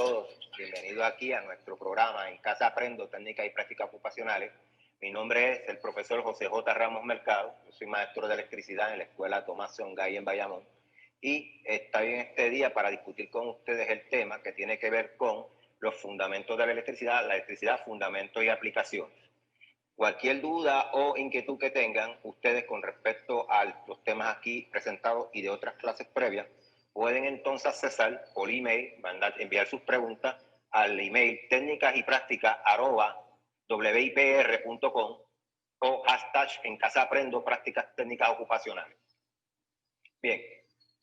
todos. Bienvenidos aquí a nuestro programa En Casa Aprendo Técnicas y Prácticas Ocupacionales. Mi nombre es el profesor José J. Ramos Mercado. Yo soy maestro de electricidad en la Escuela Tomás Zongay en Bayamón. Y estoy en este día para discutir con ustedes el tema que tiene que ver con los fundamentos de la electricidad, fundamentos y aplicaciones. Cualquier duda o inquietud que tengan ustedes con respecto a los temas aquí presentados y de otras clases previas, pueden entonces accesar por email, enviar sus preguntas al email técnicasy prácticas@wipr.com o hashtag En Casa Aprendo Prácticas Técnicas Ocupacionales. Bien,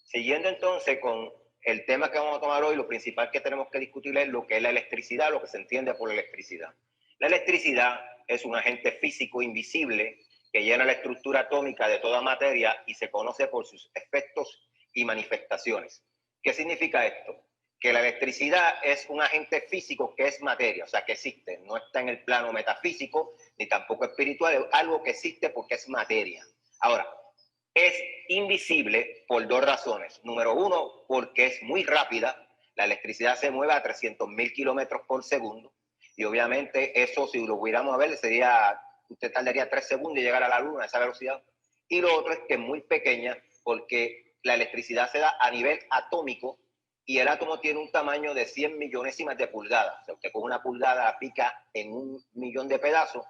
siguiendo entonces con el tema que vamos a tomar hoy, lo principal que tenemos que discutir es lo que es la electricidad, lo que se entiende por electricidad. La electricidad es un agente físico invisible que llena la estructura atómica de toda materia y se conoce por sus efectos y manifestaciones. ¿Qué significa esto? Que la electricidad es un agente físico que es materia, o sea, que existe, no está en el plano metafísico ni tampoco espiritual, es algo que existe porque es materia. Ahora, es invisible por dos razones. Número uno, porque es muy rápida. La electricidad se mueve a 300.000 kilómetros por segundo. Y obviamente eso, si lo pudiéramos ver, usted tardaría 3 segundos en llegar a la luna a esa velocidad. Y lo otro es que es muy pequeña porque la electricidad se da a nivel atómico y el átomo tiene un tamaño de 100 millonésimas de pulgada. O sea, usted con una pulgada la pica en 1.000.000 de pedazos.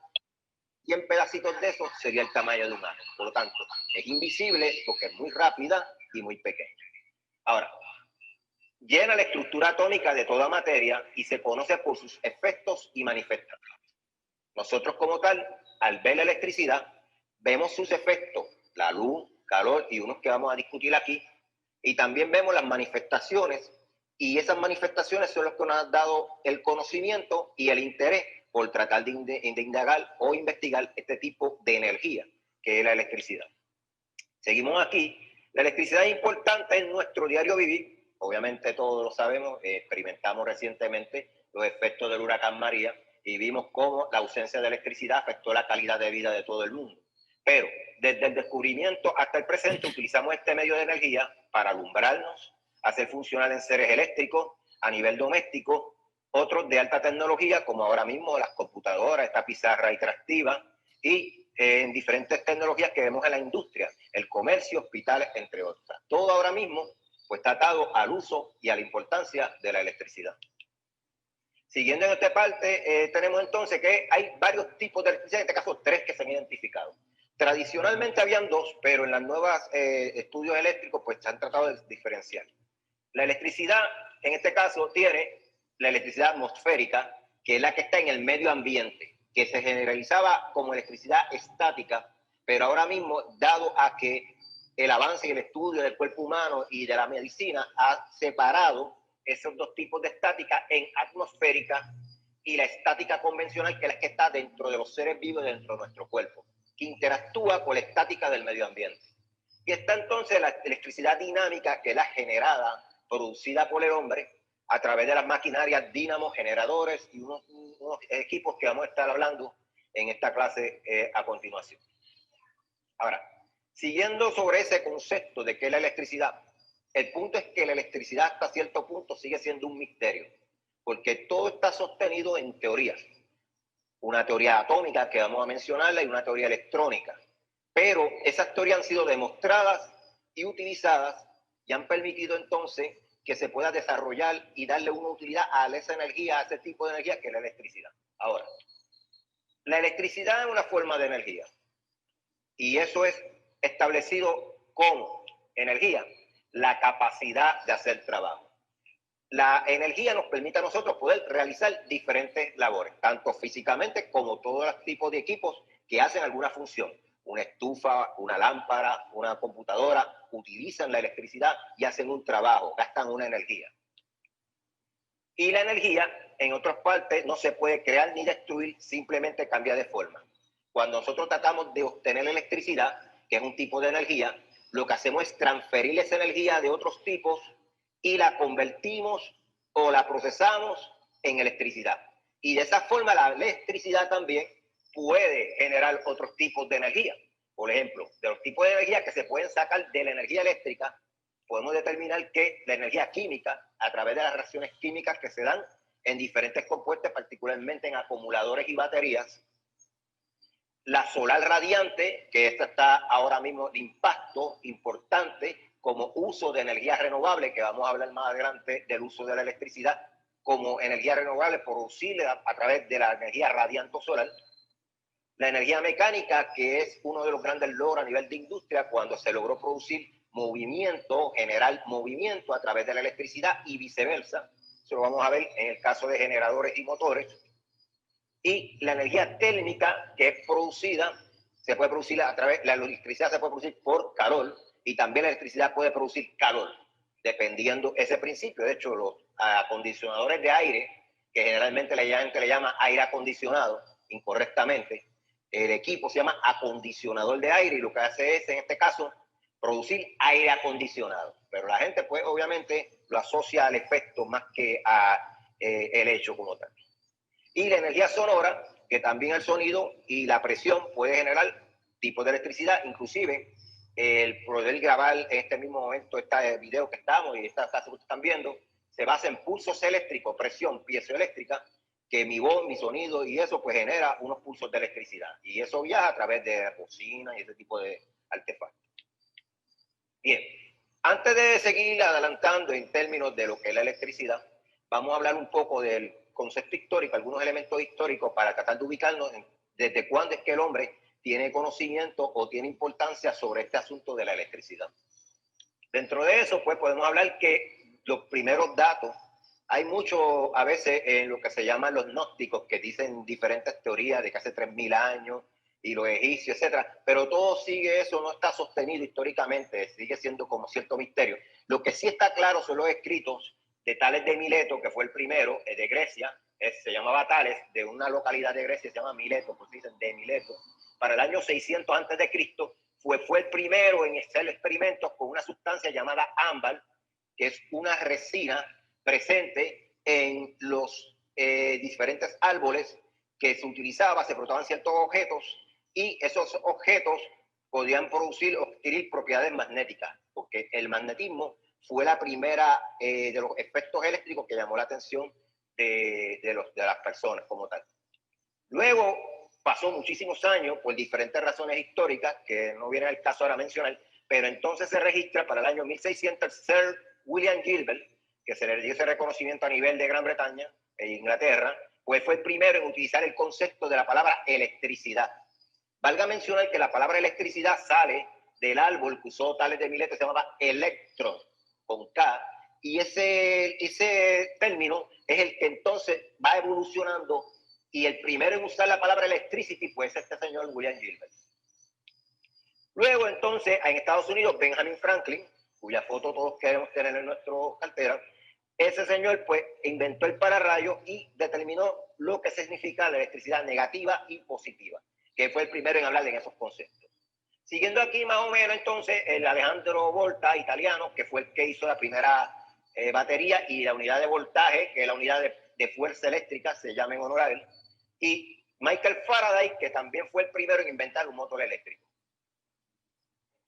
100 pedacitos de eso sería el tamaño de un átomo. Por lo tanto, es invisible porque es muy rápida y muy pequeña. Ahora, llena la estructura atómica de toda materia y se conoce por sus efectos y manifestaciones. Nosotros como tal, al ver la electricidad, vemos sus efectos, la luz, calor y unos que vamos a discutir aquí, y también vemos las manifestaciones, y esas manifestaciones son las que nos han dado el conocimiento y el interés por tratar de indagar o investigar este tipo de energía, que es la electricidad. Seguimos aquí. La electricidad es importante en nuestro diario vivir. Obviamente todos lo sabemos, experimentamos recientemente los efectos del huracán María y vimos cómo la ausencia de electricidad afectó la calidad de vida de todo el mundo. Pero desde el descubrimiento hasta el presente utilizamos este medio de energía para alumbrarnos, hacer funcionar enseres eléctricos a nivel doméstico, otros de alta tecnología como ahora mismo las computadoras, esta pizarra interactiva y en diferentes tecnologías que vemos en la industria, el comercio, hospitales, entre otras. Todo ahora mismo pues está atado al uso y a la importancia de la electricidad. Siguiendo en esta parte, tenemos entonces que hay varios tipos de electricidad, en este caso 3 que se han identificado. Tradicionalmente habían 2, pero en las nuevas estudios eléctricos pues se han tratado de diferenciar. La electricidad, en este caso, tiene la electricidad atmosférica, que es la que está en el medio ambiente, que se generalizaba como electricidad estática, pero ahora mismo, dado a que el avance y el estudio del cuerpo humano y de la medicina ha separado esos dos tipos de estática en atmosférica y la estática convencional, que es la que está dentro de los seres vivos, dentro de nuestro cuerpo, que interactúa con la estática del medio ambiente. Y está entonces la electricidad dinámica, que es la generada, producida por el hombre, a través de las maquinarias, dínamos, generadores y unos equipos que vamos a estar hablando en esta clase a continuación. Ahora, siguiendo sobre ese concepto de qué es la electricidad, el punto es que la electricidad hasta cierto punto sigue siendo un misterio, porque todo está sostenido en teorías. Una teoría atómica que vamos a mencionarla y una teoría electrónica. Pero esas teorías han sido demostradas y utilizadas y han permitido entonces que se pueda desarrollar y darle una utilidad a esa energía, a ese tipo de energía que es la electricidad. Ahora, la electricidad es una forma de energía y eso es establecido como energía, la capacidad de hacer trabajo. La energía nos permite a nosotros poder realizar diferentes labores, tanto físicamente como todo tipo de equipos que hacen alguna función. Una estufa, una lámpara, una computadora, utilizan la electricidad y hacen un trabajo, gastan una energía. Y la energía, en otras partes, no se puede crear ni destruir, simplemente cambia de forma. Cuando nosotros tratamos de obtener electricidad, que es un tipo de energía, lo que hacemos es transferir esa energía de otros tipos y la convertimos o la procesamos en electricidad. Y de esa forma la electricidad también puede generar otros tipos de energía. Por ejemplo, de los tipos de energía que se pueden sacar de la energía eléctrica, podemos determinar que la energía química, a través de las reacciones químicas que se dan en diferentes compuestos, particularmente en acumuladores y baterías, la solar radiante, que esta está ahora mismo de impacto importante como uso de energía renovable, que vamos a hablar más adelante del uso de la electricidad como energía renovable producible a través de la energía radiante solar. La energía mecánica, que es uno de los grandes logros a nivel de industria, cuando se logró producir movimiento, generar movimiento a través de la electricidad y viceversa. Eso lo vamos a ver en el caso de generadores y motores. Y la energía térmica, que es producida, se puede producir a través, la electricidad se puede producir por calor, y también la electricidad puede producir calor, dependiendo ese principio. De hecho, los acondicionadores de aire, que generalmente la gente le llama aire acondicionado, incorrectamente, el equipo se llama acondicionador de aire, y lo que hace es, en este caso, producir aire acondicionado. Pero la gente, pues, obviamente, lo asocia al efecto más que a el hecho como tal. Y la energía sonora, que también el sonido y la presión puede generar tipos de electricidad, inclusive el poder grabar en este mismo momento este video que estamos y esta casa que están viendo, se basa en pulsos eléctricos, presión piezoeléctrica, que mi voz, mi sonido y eso pues genera unos pulsos de electricidad. Y eso viaja a través de bocinas y ese tipo de artefactos. Bien, antes de seguir adelantando en términos de lo que es la electricidad, vamos a hablar un poco del concepto histórico, algunos elementos históricos para tratar de ubicarnos en desde cuándo es que el hombre tiene conocimiento o tiene importancia sobre este asunto de la electricidad. Dentro de eso, pues podemos hablar que los primeros datos, hay mucho a veces en lo que se llaman los gnósticos, que dicen diferentes teorías de que hace 3000 años, y los egipcios, etcétera, pero todo sigue eso, no está sostenido históricamente, sigue siendo como cierto misterio. Lo que sí está claro son los escritos de Tales de Mileto, que fue el primero, de Grecia, se llamaba Tales, de una localidad de Grecia, se llama Mileto, pues dicen de Mileto, para el año 600 antes de Cristo, fue el primero en hacer experimentos con una sustancia llamada ámbar, que es una resina presente en los diferentes árboles que se utilizaba, se frotaban ciertos objetos, y esos objetos podían producir o adquirir propiedades magnéticas, porque el magnetismo fue la primera de los efectos eléctricos que llamó la atención de las personas como tal. Luego pasó muchísimos años por diferentes razones históricas que no viene al caso ahora mencionar, pero entonces se registra para el año 1600 el Sir William Gilbert, que se le dio ese reconocimiento a nivel de Gran Bretaña e Inglaterra, pues fue el primero en utilizar el concepto de la palabra electricidad. Valga mencionar que la palabra electricidad sale del árbol que usó Tales de Mileto, se llamaba electron, con K, y ese término es el que entonces va evolucionando, y el primero en usar la palabra electricity pues es este señor William Gilbert. Luego entonces en Estados Unidos Benjamin Franklin, cuya foto todos queremos tener en nuestra cartera, ese señor pues inventó el pararrayo y determinó lo que significa la electricidad negativa y positiva, que fue el primero en hablar de esos conceptos. Siguiendo aquí más o menos entonces el Alejandro Volta, italiano, que fue el que hizo la primera batería y la unidad de voltaje, que es la unidad de fuerza eléctrica, se llama en honor a él, y Michael Faraday, que también fue el primero en inventar un motor eléctrico.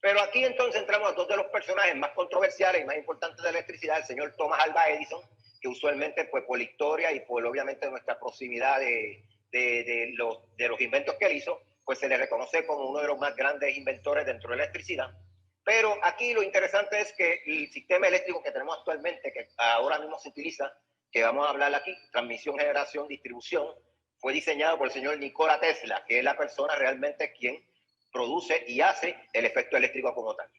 Pero aquí entonces entramos a dos de los personajes más controversiales y más importantes de la electricidad, el señor Thomas Alva Edison, que usualmente pues por la historia y por obviamente nuestra proximidad de los inventos que él hizo, pues se le reconoce como uno de los más grandes inventores dentro de la electricidad. Pero aquí lo interesante es que el sistema eléctrico que tenemos actualmente, que ahora mismo se utiliza, que vamos a hablar aquí, transmisión, generación, distribución, fue diseñado por el señor Nikola Tesla, que es la persona realmente quien produce y hace el efecto eléctrico como tal.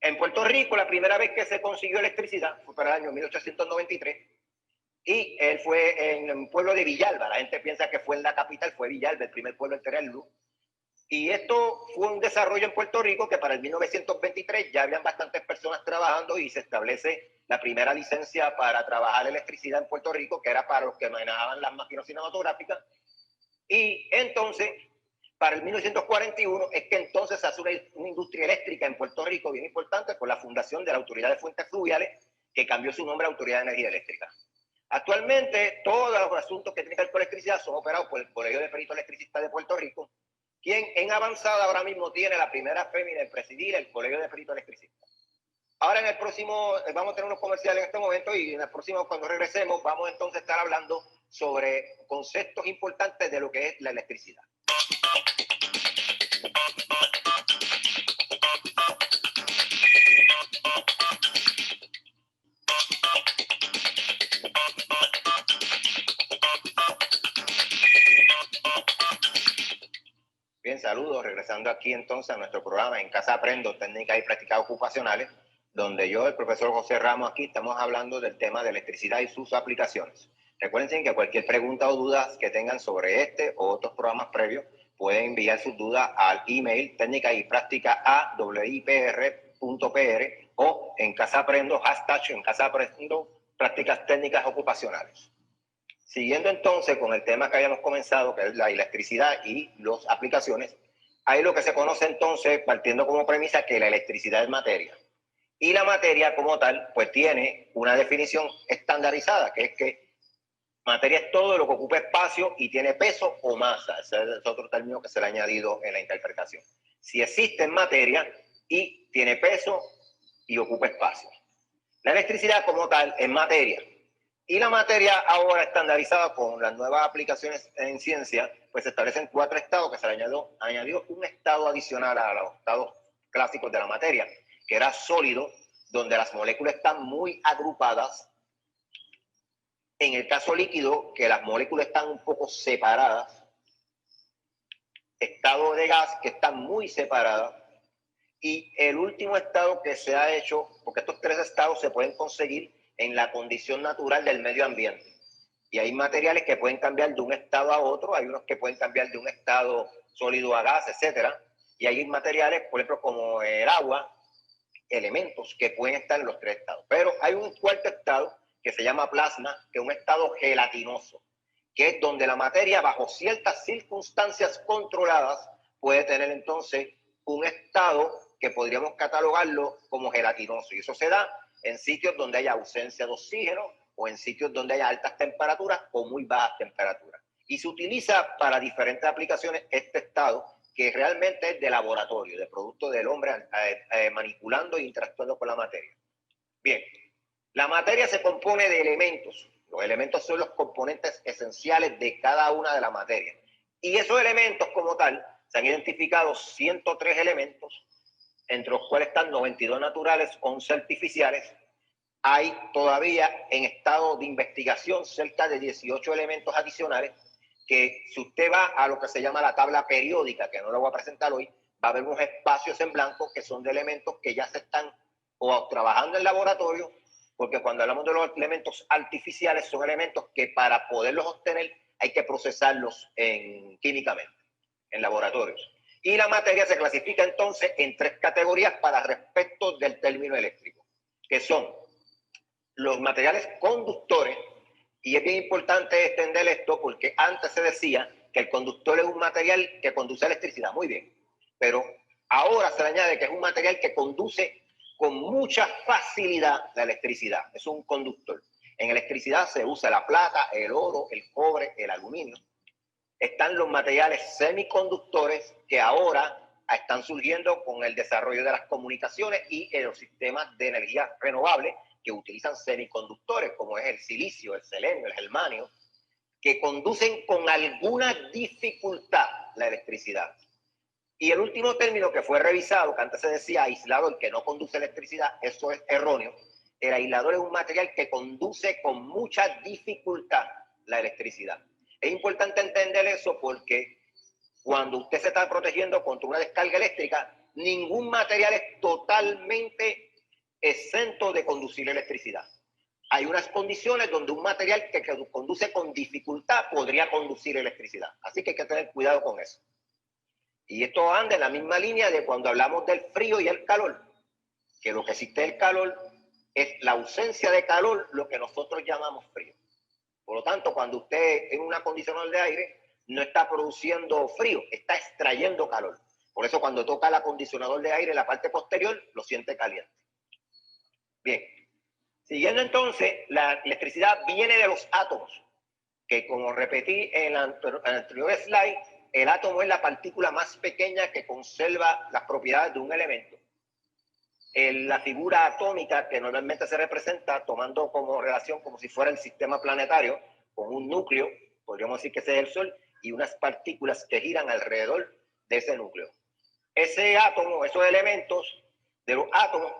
En Puerto Rico, la primera vez que se consiguió electricidad fue para el año 1893, y él fue en el pueblo de Villalba. La gente piensa que fue en la capital, fue Villalba, el primer pueblo en tener luz. Y esto fue un desarrollo en Puerto Rico que para el 1923 ya habían bastantes personas trabajando, y se establece la primera licencia para trabajar electricidad en Puerto Rico, que era para los que manejaban las máquinas cinematográficas. Y entonces, para el 1941 es que entonces se hace una industria eléctrica en Puerto Rico bien importante con la fundación de la Autoridad de Fuentes Fluviales, que cambió su nombre a Autoridad de Energía Eléctrica. Actualmente, todos los asuntos que tienen que ver con electricidad son operados por el Colegio de Peritos Electricistas de Puerto Rico, quien en avanzada ahora mismo tiene la primera fémina en presidir el Colegio de Peritos Electricistas. Ahora en el próximo, vamos a tener unos comerciales en este momento y en el próximo, cuando regresemos, vamos entonces a estar hablando sobre conceptos importantes de lo que es la electricidad. Bien, saludos. Regresando aquí entonces a nuestro programa En Casa Aprendo, Técnicas y Prácticas Ocupacionales, donde yo, el profesor José Ramos, aquí estamos hablando del tema de electricidad y sus aplicaciones. Recuerden que cualquier pregunta o dudas que tengan sobre este o otros programas previos, pueden enviar sus dudas al email técnica y práctica @wipr.pr o en Casa Aprendo, hashtag en Casa Aprendo, prácticas técnicas ocupacionales. Siguiendo entonces con el tema que habíamos comenzado, que es la electricidad y las aplicaciones, hay lo que se conoce entonces, partiendo como premisa, que la electricidad es materia. Y la materia como tal, pues tiene una definición estandarizada, que es que materia es todo lo que ocupa espacio y tiene peso o masa. Ese es otro término que se le ha añadido en la interpretación. Si existe en materia y tiene peso y ocupa espacio. La electricidad como tal es materia. Y la materia ahora estandarizada con las nuevas aplicaciones en ciencia, pues se establecen 4 estados que se le añadió un estado adicional a los estados clásicos de la materia, que era sólido, donde las moléculas están muy agrupadas. En el caso líquido, que las moléculas están un poco separadas. Estado de gas, que están muy separadas. Y el último estado que se ha hecho, porque estos 3 estados se pueden conseguir en la condición natural del medio ambiente. Y hay materiales que pueden cambiar de un estado a otro, hay unos que pueden cambiar de un estado sólido a gas, etcétera. Y hay materiales, por ejemplo, como el agua, elementos que pueden estar en los 3 estados. Pero hay un 4º estado que se llama plasma, que es un estado gelatinoso, que es donde la materia, bajo ciertas circunstancias controladas, puede tener entonces un estado que podríamos catalogarlo como gelatinoso. Y eso se da en sitios donde haya ausencia de oxígeno o en sitios donde haya altas temperaturas o muy bajas temperaturas. Y se utiliza para diferentes aplicaciones este estado, que realmente es de laboratorio, de producto del hombre manipulando e interactuando con la materia. Bien, la materia se compone de elementos. Los elementos son los componentes esenciales de cada una de las materias. Y esos elementos como tal, se han identificado 103 elementos, entre los cuales están 92 naturales, 11 artificiales. Hay todavía en estado de investigación cerca de 18 elementos adicionales que, si usted va a lo que se llama la tabla periódica, que no lo voy a presentar hoy, va a haber unos espacios en blanco que son de elementos que ya se están o trabajando en laboratorio, porque cuando hablamos de los elementos artificiales son elementos que para poderlos obtener hay que procesarlos químicamente, en laboratorios. Y la materia se clasifica entonces en 3 categorías para respecto del término eléctrico, que son los materiales conductores. Y es bien importante extender esto porque antes se decía que el conductor es un material que conduce electricidad. Muy bien. Pero ahora se le añade que es un material que conduce con mucha facilidad la electricidad. Es un conductor. En electricidad se usa la plata, el oro, el cobre, el aluminio. Están los materiales semiconductores que ahora están surgiendo con el desarrollo de las comunicaciones y en los sistemas de energía renovable que utilizan semiconductores, como es el silicio, el selenio, el germanio, que conducen con alguna dificultad la electricidad. Y el último término que fue revisado, que antes se decía aislador, que no conduce electricidad, eso es erróneo. El aislador es un material que conduce con mucha dificultad la electricidad. Es importante entender eso porque cuando usted se está protegiendo contra una descarga eléctrica, ningún material es totalmente exento de conducir electricidad. Hay unas condiciones donde un material que conduce con dificultad podría conducir electricidad. Así que hay que tener cuidado con eso. Y esto anda en la misma línea de cuando hablamos del frío y el calor, que lo que existe el calor es la ausencia de calor, lo que nosotros llamamos frío. Por lo tanto, cuando usted en un acondicionador de aire no está produciendo frío, está extrayendo calor. Por eso cuando toca el acondicionador de aire en la parte posterior, lo siente caliente. Bien, siguiendo entonces, la electricidad viene de los átomos, que como repetí en el anterior slide, el átomo es la partícula más pequeña que conserva las propiedades de un elemento. la figura atómica que normalmente se representa tomando como relación como si fuera el sistema planetario, con un núcleo, podríamos decir que ese es el Sol, y unas partículas que giran alrededor de ese núcleo. Ese átomo, esos elementos de los átomos,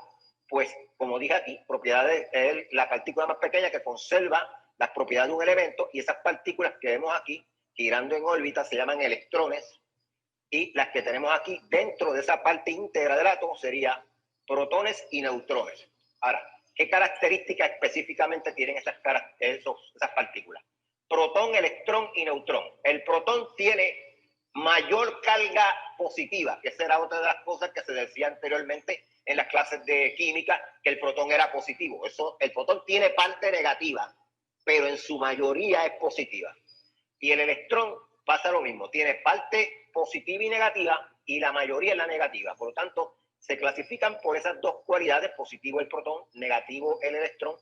pues como dije aquí, propiedades es la partícula más pequeña que conserva las propiedades de un elemento, y esas partículas que vemos aquí girando en órbita se llaman electrones, y las que tenemos aquí dentro de esa parte íntegra del átomo serían protones y neutrones. Ahora, ¿qué características específicamente tienen esas partículas? Protón, electrón y neutrón. El protón tiene mayor carga positiva, que esa era otra de las cosas que se decía anteriormente en las clases de química, que el protón era positivo. El protón tiene parte negativa, pero en su mayoría es positiva. Y el electrón pasa lo mismo, tiene parte positiva y negativa, y la mayoría es la negativa. Por lo tanto, se clasifican por esas dos cualidades, positivo el protón, negativo el electrón,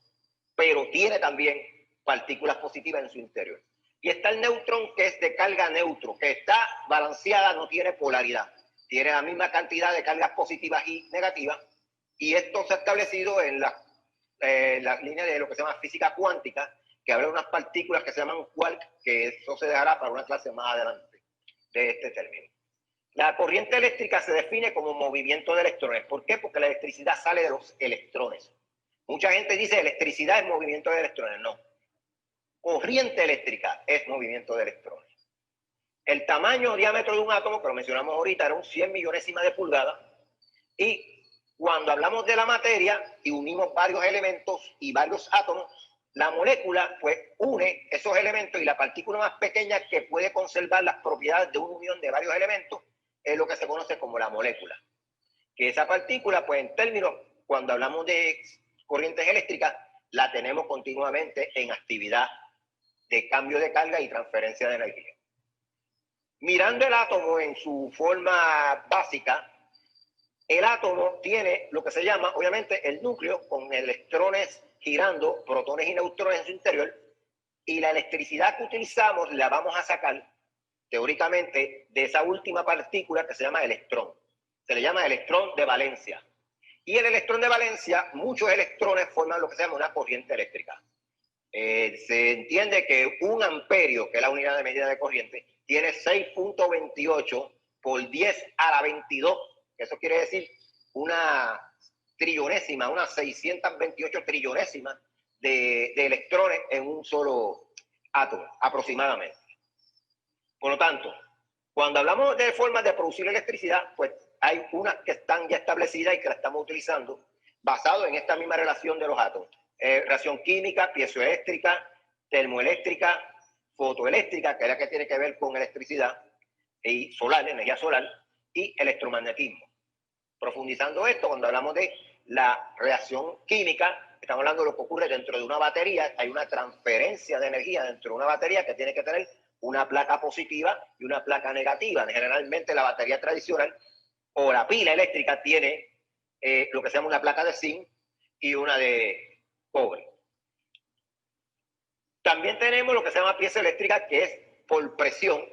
pero tiene también partículas positivas en su interior. Y está el neutrón, que es de carga neutro, que está balanceada, no tiene polaridad. Tiene la misma cantidad de cargas positivas y negativas, y esto se ha establecido en la línea de lo que se llama física cuántica, que habla de unas partículas que se llaman quark, que eso se dejará para una clase más adelante de este término. La corriente eléctrica se define como movimiento de electrones. ¿Por qué? Porque la electricidad sale de los electrones. Mucha gente dice electricidad es movimiento de electrones. No. Corriente eléctrica es movimiento de electrones. El tamaño o diámetro de un átomo, que lo mencionamos ahorita, era un 100 millonésima de pulgada. Y cuando hablamos de la materia y unimos varios elementos y varios átomos, la molécula pues une esos elementos, y la partícula más pequeña que puede conservar las propiedades de una unión de varios elementos es lo que se conoce como la molécula. Que esa partícula, pues en términos, cuando hablamos de corrientes eléctricas, la tenemos continuamente en actividad de cambio de carga y transferencia de energía. Mirando el átomo en su forma básica, el átomo tiene lo que se llama, obviamente, el núcleo con electrones girando, protones y neutrones en su interior, y la electricidad que utilizamos la vamos a sacar, teóricamente, de esa última partícula que se llama electrón. Se le llama electrón de valencia. Y el electrón de valencia, muchos electrones forman lo que se llama una corriente eléctrica. Se entiende que un amperio, que es la unidad de medida de corriente, tiene 6.28 por 10 a la 22. Eso quiere decir una trillonésima, una 628 trillonésimas de electrones en un solo átomo, aproximadamente. Por lo tanto, cuando hablamos de formas de producir electricidad, pues hay unas que están ya establecidas y que la estamos utilizando basado en esta misma relación de los átomos. Reacción química, piezoeléctrica, termoeléctrica, fotoeléctrica, que es la que tiene que ver con electricidad, y solar, energía solar, y electromagnetismo. Profundizando esto, cuando hablamos de la reacción química, estamos hablando de lo que ocurre dentro de una batería. Hay una transferencia de energía dentro de una batería que tiene que tener una placa positiva y una placa negativa. Generalmente la batería tradicional o la pila eléctrica tiene lo que se llama una placa de zinc y una de cobre. También tenemos lo que se llama pieza eléctrica, que es por presión.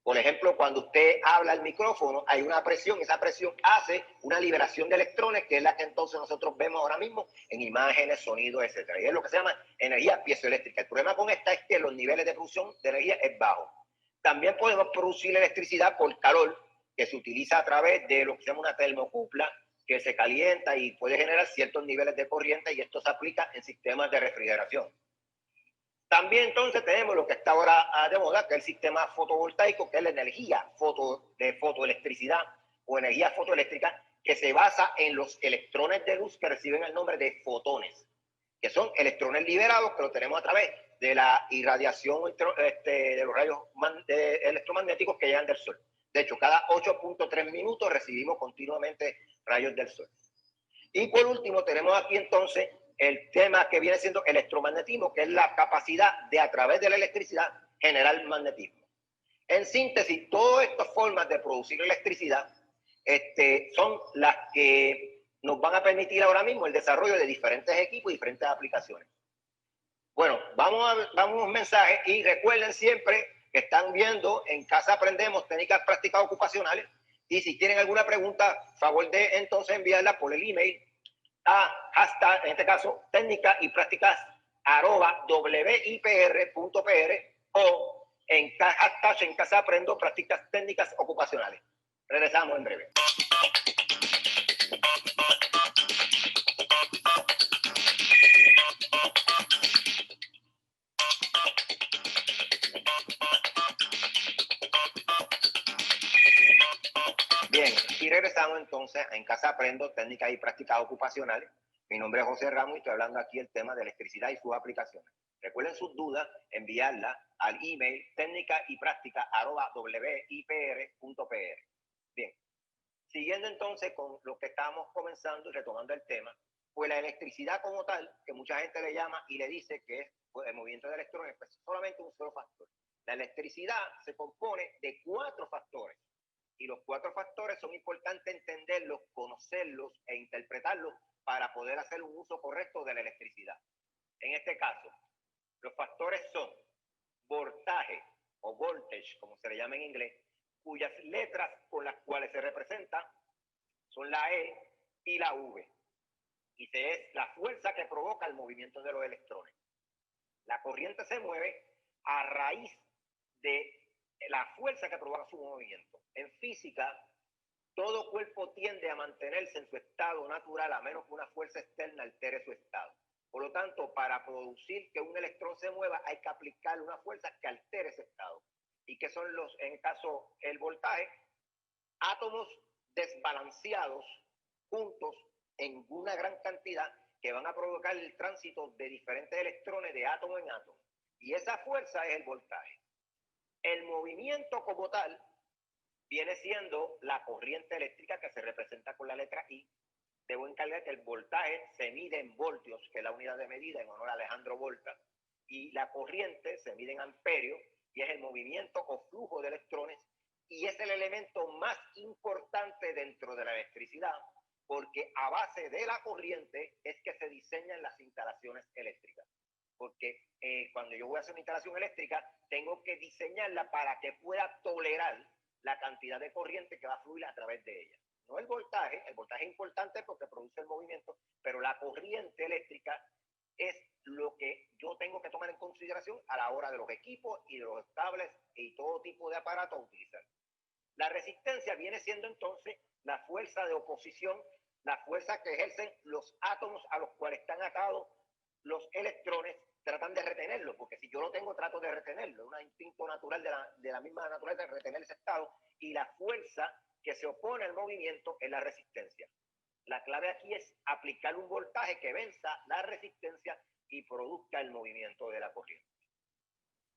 Por ejemplo, cuando usted habla al micrófono, hay una presión, esa presión hace una liberación de electrones, que es la que entonces nosotros vemos ahora mismo en imágenes, sonidos, etc. Y es lo que se llama energía piezoeléctrica. El problema con esta es que los niveles de producción de energía es bajo. También podemos producir electricidad por calor, que se utiliza a través de lo que se llama una termocupla, que se calienta y puede generar ciertos niveles de corriente, y esto se aplica en sistemas de refrigeración. También entonces tenemos lo que está ahora de moda, que es el sistema fotovoltaico, que es la energía de fotoelectricidad o energía fotoeléctrica, que se basa en los electrones de luz que reciben el nombre de fotones, que son electrones liberados que lo tenemos a través de la irradiación de los rayos electromagnéticos que llegan del Sol. De hecho, cada 8.3 minutos recibimos continuamente rayos del Sol. Y por último tenemos aquí entonces el tema que viene siendo electromagnetismo, que es la capacidad de, a través de la electricidad, generar magnetismo. En síntesis, todas estas formas de producir electricidad son las que nos van a permitir ahora mismo el desarrollo de diferentes equipos y diferentes aplicaciones. Bueno, vamos a unos mensajes, y recuerden siempre que están viendo En Casa Aprendemos Técnicas Prácticas Ocupacionales, y si tienen alguna pregunta, favor de entonces enviarla por el email a hashtag, en este caso, técnicas y prácticas @wipr.pr o en hashtag en casa aprendo prácticas técnicas ocupacionales. Regresamos en breve. Bien, y regresamos entonces en Casa Aprendo, técnicas y prácticas ocupacionales. Mi nombre es José Ramos y estoy hablando aquí del tema de electricidad y sus aplicaciones. Recuerden sus dudas, enviarlas al email técnica y práctica @wipr.pr. Bien, siguiendo entonces con lo que estamos comenzando y retomando el tema, pues la electricidad como tal, que mucha gente le llama y le dice que es el movimiento de electrones, pues solamente un solo factor. La electricidad se compone de 4 factores. Y los 4 factores son importantes entenderlos, conocerlos e interpretarlos para poder hacer un uso correcto de la electricidad. En este caso, los factores son voltaje o voltage, como se le llama en inglés, cuyas letras con las cuales se representa son la E y la V. Y es la fuerza que provoca el movimiento de los electrones. La corriente se mueve a raíz de la fuerza que provoca su movimiento. En física, todo cuerpo tiende a mantenerse en su estado natural a menos que una fuerza externa altere su estado. Por lo tanto, para producir que un electrón se mueva, hay que aplicarle una fuerza que altere ese estado. ¿Y qué son los, en caso el voltaje? Átomos desbalanceados juntos en una gran cantidad que van a provocar el tránsito de diferentes electrones de átomo en átomo. Y esa fuerza es el voltaje. El movimiento como tal viene siendo la corriente eléctrica que se representa con la letra I. Debo encargar que el voltaje se mide en voltios, que es la unidad de medida en honor a Alejandro Volta, y la corriente se mide en amperios y es el movimiento o flujo de electrones y es el elemento más importante dentro de la electricidad porque a base de la corriente es que se diseñan las instalaciones eléctricas. Porque cuando yo voy a hacer una instalación eléctrica, tengo que diseñarla para que pueda tolerar la cantidad de corriente que va a fluir a través de ella. No el voltaje es importante porque produce el movimiento, pero la corriente eléctrica es lo que yo tengo que tomar en consideración a la hora de los equipos y de los cables y todo tipo de aparatos a utilizar. La resistencia viene siendo entonces la fuerza de oposición, la fuerza que ejercen los átomos a los cuales están atados los electrones, tratan de retenerlo, porque si yo lo tengo, trato de retenerlo. Es un instinto natural de la misma naturaleza de retener ese estado, y la fuerza que se opone al movimiento es la resistencia. La clave aquí es aplicar un voltaje que venza la resistencia y produzca el movimiento de la corriente.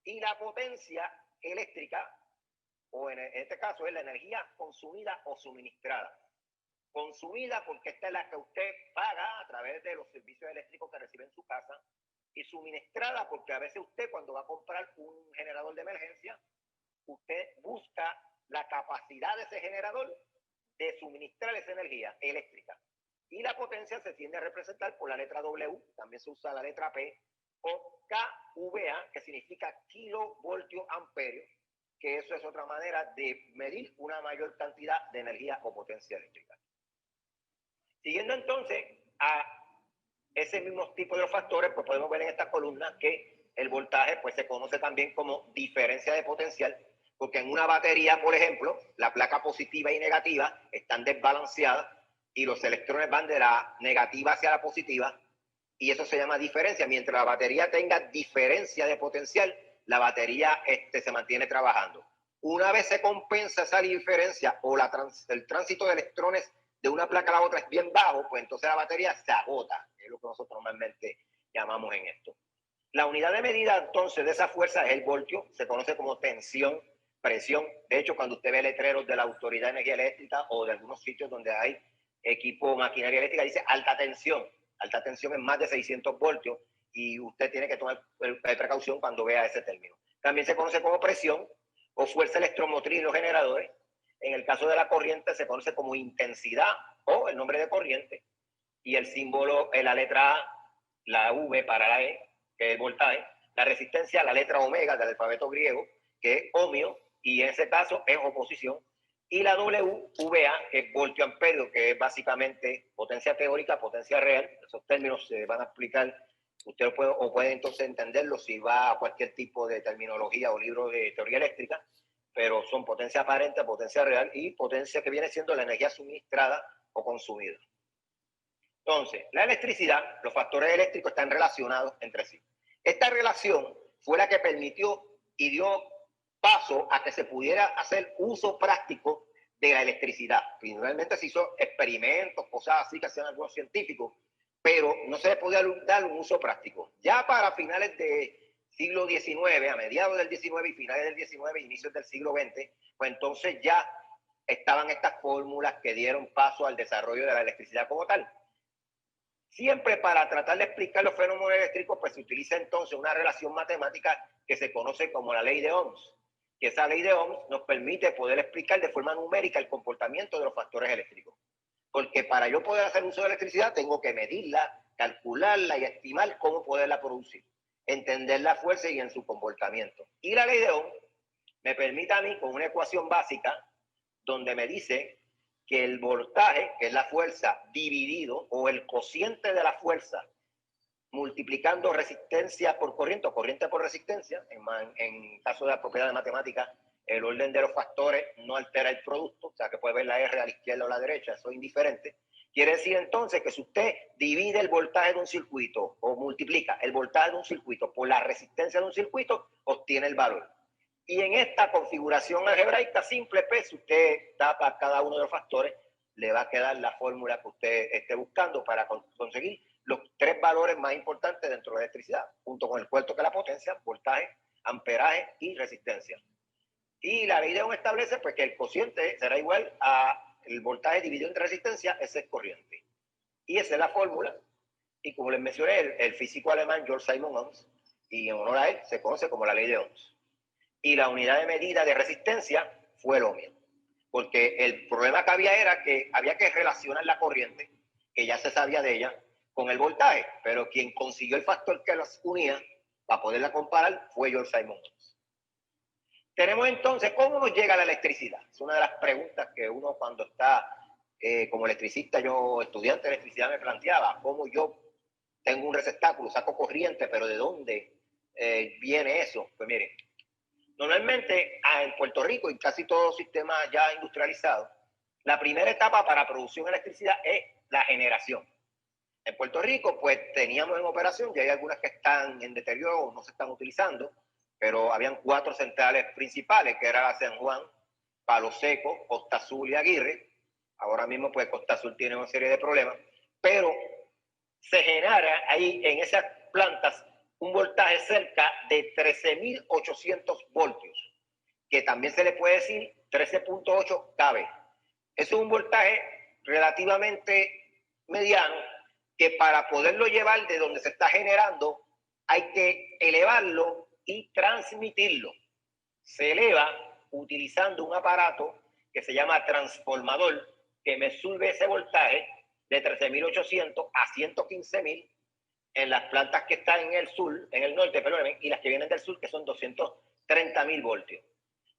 Y la potencia eléctrica, o en este caso es la energía consumida o suministrada. Consumida porque esta es la que usted paga a través de los servicios eléctricos que recibe en su casa, y suministrada porque a veces usted cuando va a comprar un generador de emergencia, usted busca la capacidad de ese generador de suministrar esa energía eléctrica. Y la potencia se tiende a representar por la letra W, también se usa la letra P, o kVA, que significa kilovoltio amperio, que eso es otra manera de medir una mayor cantidad de energía o potencia eléctrica. Siguiendo entonces a ese mismo tipo de factores, pues podemos ver en esta columna que el voltaje pues se conoce también como diferencia de potencial, porque en una batería, por ejemplo, la placa positiva y negativa están desbalanceadas y los electrones van de la negativa hacia la positiva, y eso se llama diferencia. Mientras la batería tenga diferencia de potencial, la batería se mantiene trabajando. Una vez se compensa esa diferencia o el tránsito de electrones de una placa a la otra es bien bajo, pues entonces la batería se agota, es lo que nosotros normalmente llamamos en esto. La unidad de medida entonces de esa fuerza es el voltio, se conoce como tensión, presión. De hecho, cuando usted ve letreros de la Autoridad de Energía Eléctrica o de algunos sitios donde hay equipo, maquinaria eléctrica, dice alta tensión. Alta tensión es más de 600 voltios y usted tiene que tomar precaución cuando vea ese término. También se conoce como presión o fuerza electromotriz en los generadores. En el caso de la corriente se conoce como intensidad o el nombre de corriente, y el símbolo es la letra A, la V para la E, que es el voltaje, la resistencia, la letra omega del alfabeto griego, que es ohmio, y en ese caso es oposición, y la WVA, que es voltio amperio, que es básicamente potencia teórica, potencia real. Esos términos se van a explicar, usted puede entonces entenderlo si va a cualquier tipo de terminología o libro de teoría eléctrica, pero son potencia aparente, potencia real y potencia que viene siendo la energía suministrada o consumida. Entonces, la electricidad, los factores eléctricos están relacionados entre sí. Esta relación fue la que permitió y dio paso a que se pudiera hacer uso práctico de la electricidad. Finalmente se hizo experimentos, cosas así que hacían algunos científicos, pero no se le podía dar un uso práctico. Ya para finales del siglo XIX, a mediados del XIX y finales del XIX, inicios del siglo XX, pues entonces ya estaban estas fórmulas que dieron paso al desarrollo de la electricidad como tal. Siempre para tratar de explicar los fenómenos eléctricos, pues se utiliza entonces una relación matemática que se conoce como la ley de Ohms, que esa ley de Ohms nos permite poder explicar de forma numérica el comportamiento de los factores eléctricos. Porque para yo poder hacer uso de electricidad tengo que medirla, calcularla y estimar cómo poderla producir, entender la fuerza y en su comportamiento. Y la ley de Ohms me permite a mí con una ecuación básica donde me dice que el voltaje, que es la fuerza, dividido, o el cociente de la fuerza, multiplicando resistencia por corriente, o corriente por resistencia, en caso de la propiedad de matemática, el orden de los factores no altera el producto, o sea que puede ver la R a la izquierda o a la derecha, eso es indiferente. Quiere decir entonces que si usted divide el voltaje de un circuito, o multiplica el voltaje de un circuito por la resistencia de un circuito, obtiene el valor. Y en esta configuración algebraica simple, pues, si usted tapa cada uno de los factores, le va a quedar la fórmula que usted esté buscando para conseguir los tres valores más importantes dentro de la electricidad, junto con el cuarto que es la potencia, voltaje, amperaje y resistencia. Y la ley de Ohm establece pues, que el cociente será igual a el voltaje dividido entre resistencia, ese es corriente. Y esa es la fórmula. Y como les mencioné, el físico alemán George Simon Ohms, y en honor a él, se conoce como la ley de Ohms. Y la unidad de medida de resistencia fue el ohmio. Porque el problema que había era que había que relacionar la corriente, que ya se sabía de ella, con el voltaje. Pero quien consiguió el factor que las unía para poderla comparar fue George Simon Ohms. Tenemos entonces, ¿cómo nos llega la electricidad? Es una de las preguntas que uno cuando está como electricista, yo estudiante de electricidad me planteaba, ¿cómo yo tengo un receptáculo, saco corriente, pero ¿de dónde viene eso? Pues miren, normalmente en Puerto Rico y casi todo sistema ya industrializado, la primera etapa para producción de electricidad es la generación. En Puerto Rico, pues teníamos en operación, ya hay algunas que están en deterioro o no se están utilizando, pero habían 4 centrales principales, que era San Juan, Palo Seco, Costa Azul y Aguirre. Ahora mismo, pues Costa Azul tiene una serie de problemas, pero se genera ahí en esas plantas un voltaje cerca de 13.800 voltios, que también se le puede decir 13.8 kV. Es un voltaje relativamente mediano que para poderlo llevar de donde se está generando hay que elevarlo y transmitirlo. Se eleva utilizando un aparato que se llama transformador que me sube ese voltaje de 13.800 a 115.000 en las plantas que están en el sur, en el norte, perdónenme, y las que vienen del sur, que son 230.000 voltios.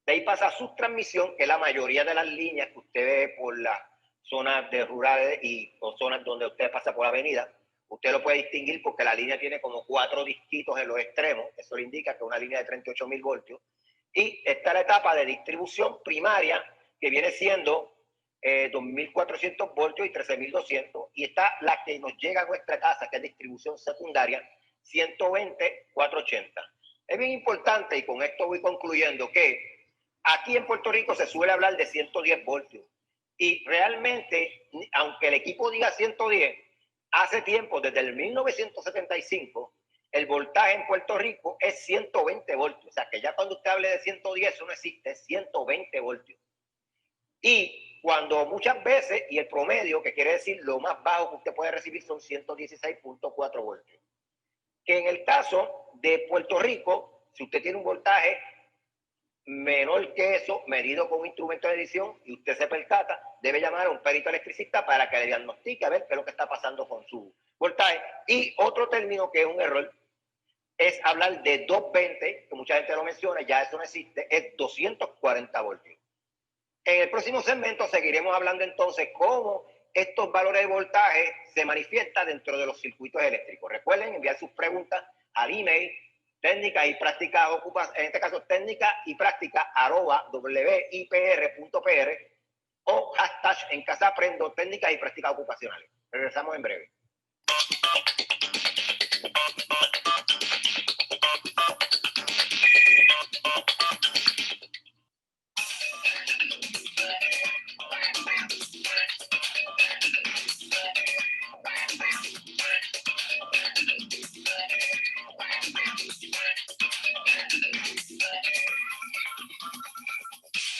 De ahí pasa su transmisión, que es la mayoría de las líneas que usted ve por las zonas de rurales y o zonas donde usted pasa por la avenida. Usted lo puede distinguir porque la línea tiene como 4 disquitos en los extremos. Eso le indica que es una línea de 38.000 voltios. Y está la etapa de distribución primaria, que viene siendo 2.400 voltios y 13.200. Y está la que nos llega a nuestra casa, que es distribución secundaria, 120, 480. Es bien importante, y con esto voy concluyendo, que aquí en Puerto Rico se suele hablar de 110 voltios. Y realmente, aunque el equipo diga 110, hace tiempo, desde el 1975, el voltaje en Puerto Rico es 120 voltios. O sea, que ya cuando usted hable de 110, eso no existe, es 120 voltios. Y cuando muchas veces, y el promedio, que quiere decir lo más bajo que usted puede recibir, son 116.4 voltios. Que en el caso de Puerto Rico, si usted tiene un voltaje menor que eso, medido con un instrumento de edición, y usted se percata, debe llamar a un perito electricista para que le diagnostique a ver qué es lo que está pasando con su voltaje. Y otro término que es un error es hablar de 220, que mucha gente lo menciona, ya eso no existe, es 240 voltios. En el próximo segmento seguiremos hablando entonces cómo estos valores de voltaje se manifiestan dentro de los circuitos eléctricos. Recuerden enviar sus preguntas al email técnica y práctica en este caso técnica y práctica @wipr.pr o hashtag en casa aprendo técnicas y prácticas ocupacionales. Regresamos en breve.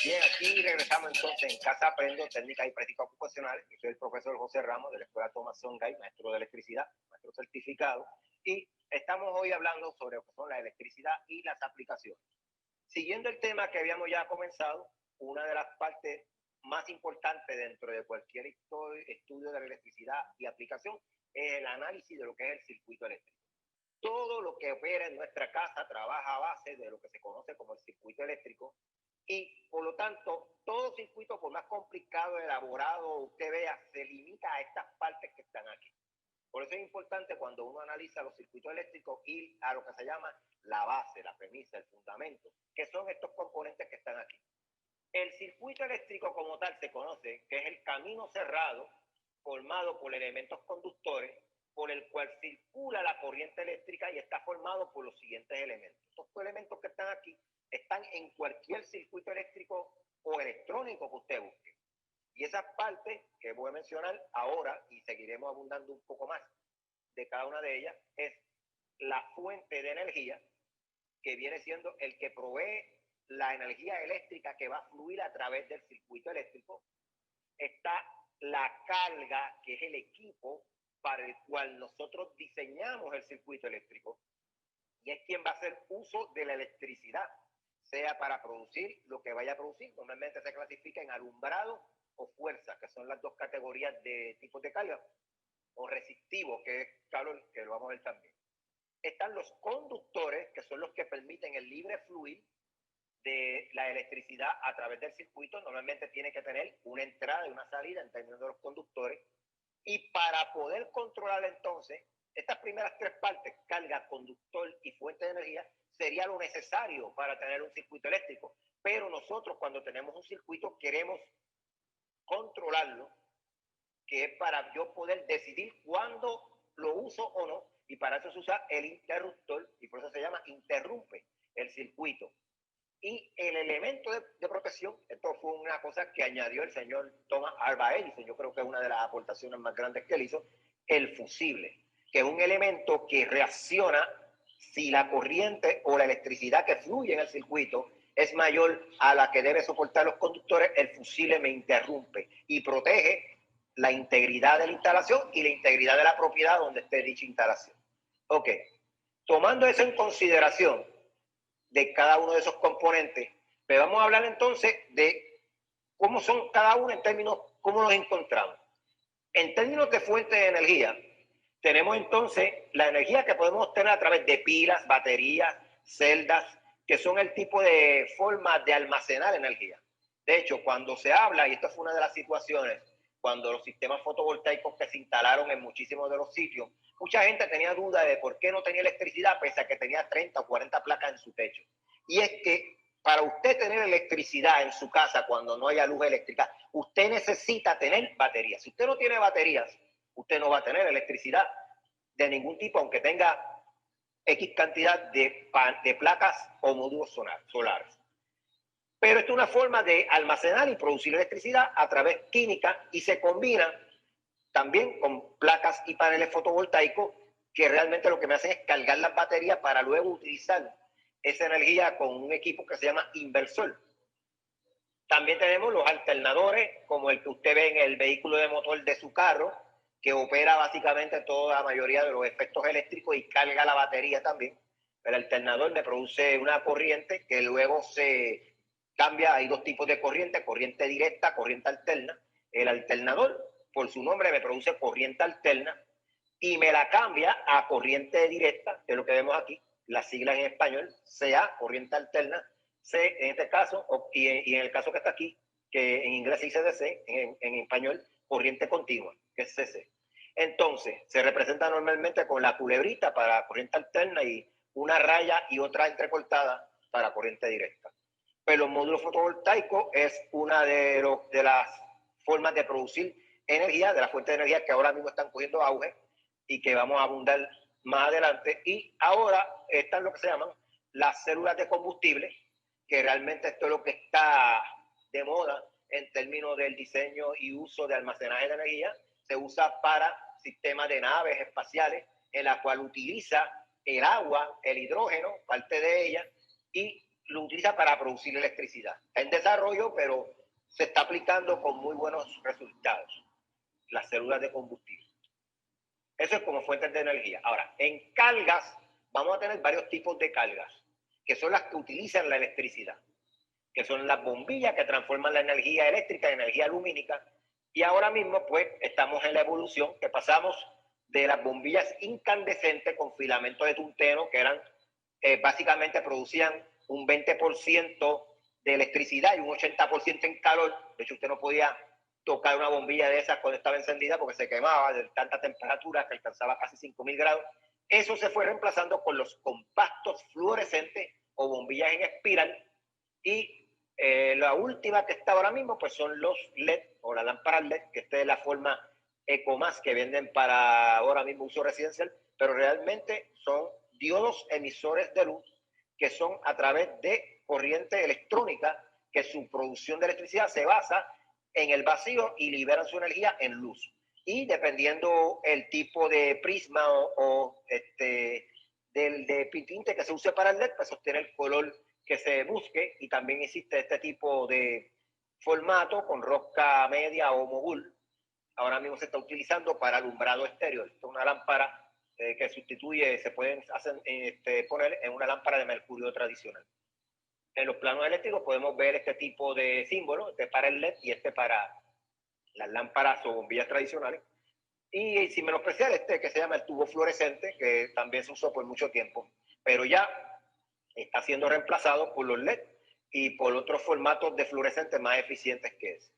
Bien, aquí regresamos entonces en Casa Aprendo Técnicas y Prácticas Ocupacionales. Yo soy el profesor José Ramos de la Escuela Thomas Songay, maestro de electricidad, maestro certificado, y estamos hoy hablando sobre lo que son la electricidad y las aplicaciones. Siguiendo el tema que habíamos ya comenzado, una de las partes más importantes dentro de cualquier estudio de la electricidad y aplicación es el análisis de lo que es el circuito eléctrico. Todo lo que opera en nuestra casa trabaja a base de lo que se conoce como el circuito eléctrico y, por lo tanto, todo circuito, por más complicado, elaborado usted vea, se limita a estas partes que están aquí. Por eso es importante cuando uno analiza los circuitos eléctricos ir a lo que se llama la base, la premisa, el fundamento, que son estos componentes que están aquí. El circuito eléctrico como tal se conoce que es el camino cerrado formado por elementos conductores por el cual circula la corriente eléctrica y está formado por los siguientes elementos. Estos elementos que están aquí están en cualquier circuito eléctrico o electrónico que usted busque. Y esas partes que voy a mencionar ahora, y seguiremos abundando un poco más de cada una de ellas, es la fuente de energía, que viene siendo el que provee la energía eléctrica que va a fluir a través del circuito eléctrico. Está la carga, que es el equipo para el cual nosotros diseñamos el circuito eléctrico, y es quien va a hacer uso de la electricidad, sea para producir lo que vaya a producir. Normalmente se clasifica en alumbrado o fuerza, que son las dos categorías de tipos de carga, o resistivo, que es calor, que lo vamos a ver también. Están los conductores, que son los que permiten el libre fluir de la electricidad a través del circuito. Normalmente tiene que tener una entrada y una salida en términos de los conductores. Y para poder controlar entonces estas primeras tres partes, carga, conductor y fuente de energía, sería lo necesario para tener un circuito eléctrico. Pero nosotros, cuando tenemos un circuito, queremos controlarlo, que es para yo poder decidir cuándo lo uso o no, y para eso se usa el interruptor, y por eso se llama interrumpe el circuito. Y el elemento de protección, esto fue una cosa que añadió el señor Thomas Alva Edison, yo creo que es una de las aportaciones más grandes que él hizo, el fusible, que es un elemento que reacciona si la corriente o la electricidad que fluye en el circuito es mayor a la que debe soportar los conductores. El fusible me interrumpe y protege la integridad de la instalación y la integridad de la propiedad donde esté dicha instalación. Ok, tomando eso en consideración de cada uno de esos componentes, pero vamos a hablar entonces de cómo son cada uno en términos, cómo nos encontramos. En términos de fuente de energía, tenemos entonces la energía que podemos obtener a través de pilas, baterías, celdas, que son el tipo de forma de almacenar energía. De hecho, cuando se habla, y esta fue una de las situaciones, cuando los sistemas fotovoltaicos que se instalaron en muchísimos de los sitios, mucha gente tenía duda de por qué no tenía electricidad pese a que tenía 30 o 40 placas en su techo. Y es que para usted tener electricidad en su casa cuando no haya luz eléctrica, usted necesita tener baterías. Si usted no tiene baterías, usted no va a tener electricidad de ningún tipo, aunque tenga X cantidad de placas o módulos solares. Pero esto es una forma de almacenar y producir electricidad a través química y se combina también con placas y paneles fotovoltaicos que realmente lo que me hacen es cargar las baterías para luego utilizar esa energía con un equipo que se llama inversor. También tenemos los alternadores, como el que usted ve en el vehículo de motor de su carro, que opera básicamente toda la mayoría de los efectos eléctricos y carga la batería también. El alternador me produce una corriente que luego se cambia. Hay dos tipos de corriente, corriente directa, corriente alterna. El alternador, por su nombre, me produce corriente alterna y me la cambia a corriente directa, que es lo que vemos aquí, las siglas en español, CA, corriente alterna, C en este caso, y en el caso que está aquí, que en inglés se dice DC, en español corriente continua, que es CC. Entonces, se representa normalmente con la culebrita para corriente alterna y una raya y otra entrecortada para corriente directa. Pero los módulos fotovoltaicos es una de las formas de producir energía, de las fuentes de energía que ahora mismo están cogiendo auge y que vamos a abundar más adelante. Y ahora están lo que se llaman las células de combustible, que realmente esto es lo que está de moda en términos del diseño y uso de almacenaje de energía. Se usa para sistemas de naves espaciales, en la cual utiliza el agua, el hidrógeno, parte de ella, y lo utiliza para producir electricidad. Está en desarrollo, pero se está aplicando con muy buenos resultados. Las células de combustible. Eso es como fuentes de energía. Ahora, en cargas, vamos a tener varios tipos de cargas, que son las que utilizan la electricidad, que son las bombillas que transforman la energía eléctrica en energía lumínica. Y ahora mismo, pues, estamos en la evolución que pasamos de las bombillas incandescentes con filamento de tunteno, que eran, básicamente producían un 20% de electricidad y un 80% en calor. De hecho, usted no podía tocar una bombilla de esas cuando estaba encendida porque se quemaba de tanta temperatura que alcanzaba casi 5.000 grados. Eso se fue reemplazando con los compactos fluorescentes o bombillas en espiral. Y la última que está ahora mismo pues son los LED o la lámpara LED, que esta es la forma EcoMás que venden para ahora mismo uso residencial, pero realmente son diodos emisores de luz que son a través de corriente electrónica, que su producción de electricidad se basa en el vacío y liberan su energía en luz. Y dependiendo el tipo de prisma o de tinte que se use para el LED, pues obtiene el color que se busque. Y también existe este tipo de formato con rosca media o mogul. Ahora mismo se está utilizando para alumbrado estéreo. Esto es una lámpara que sustituye, se pueden poner en una lámpara de mercurio tradicional. En los planos eléctricos podemos ver este tipo de símbolos, este para el LED y este para las lámparas o bombillas tradicionales. Y sin menospreciar este que se llama el tubo fluorescente, que también se usó por mucho tiempo, pero ya está siendo reemplazado por los LED y por otros formatos de fluorescentes más eficientes que ese.